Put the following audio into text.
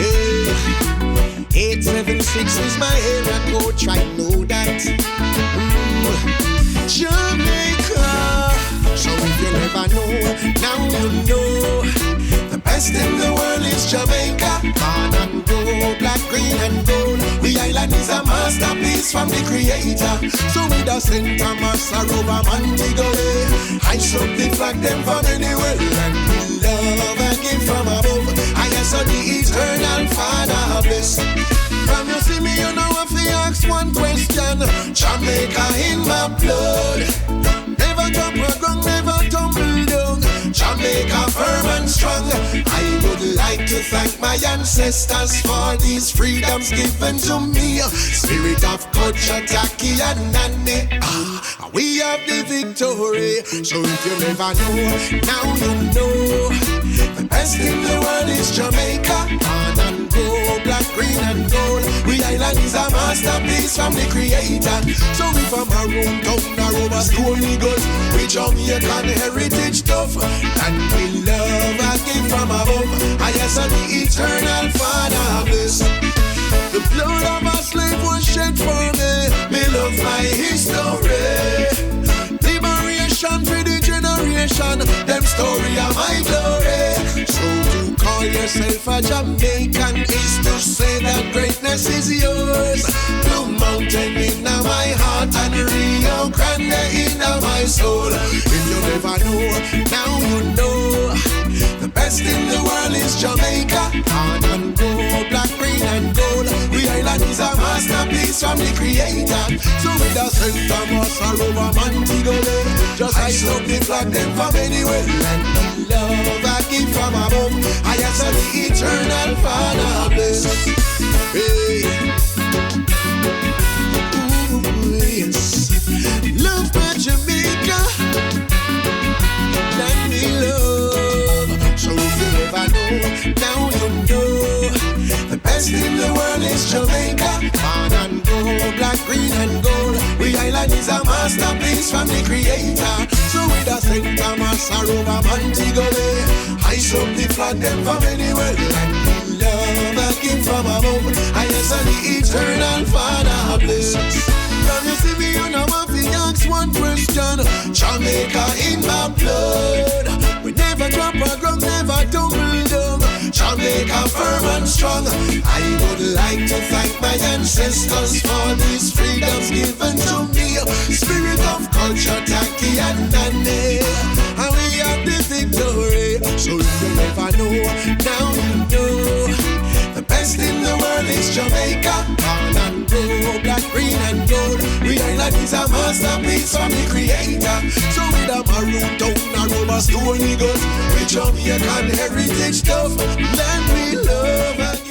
Hey, 876 is my area code, try to know that. Jamaica. So if you never know, now you know. The best in the world is Jamaica. Corn and gold, black, green and gold. The island is a masterpiece from the creator. So with a St. Thomas, Aruba, Montego Bay, I shook the flag them from anywhere. And we love and give from above. I ask the eternal Father bless. From you see me, you know if you ask one question. Jamaica in my blood. Never drop a gun, never tumble down. Jamaica firm and strong. I would like to thank my ancestors for these freedoms given to me. Spirit of culture, Taki and Nani. We have the victory. So if you never know, now you know. The best in the world is Jamaica. Corn and gold, black, green and gold. The island is a masterpiece from the creator. So we from a room down the road, school eagles. We Jamaican heritage stuff. And we love and give from above. I ask the eternal Father bless. The blood of a slave was shed for me. Me love my history. Liberation for the generation. Them story of my glory. So to call yourself a Jamaican is to say that greatness is yours. Blue Mountain in my heart and Rio Grande in my soul. If you never know, now you know. The best in the world is Jamaica. Corn and gold, black, green and gold. The island is a masterpiece from the creator. So with a St. Thomas, Aruba, Montego Bay, just ice up the flag them from anywhere. And we love a gift from above. I ask the eternal Father bless. Hey. Ooh, yes. Love my Jamaica. Let me love. So if you never know, now you know. The best in the world is Jamaica. Corn and gold, black, green and gold. The island is a masterpiece from the creator. So with a St. Thomas, Aruba, Montego Bay, I up the flag them from anywhere. And we love a gift from above. I ask the eternal Father bless. Now you see me, you know if you ask one question. Jamaica in my blood. We never drop a gun, never tumble down. Jamaica firm and strong. I would like to thank my ancestors for these freedoms given to me. Spirit of culture, Taki and Nani. And we have the victory. So if you never know, now you know. The best in the world is Jamaica. Corn and gold, black, green and gold. The island is a masterpiece from the creator. So with a maroon down a Roma stone eagles, we Jamaican heritage stuff. Let me love again.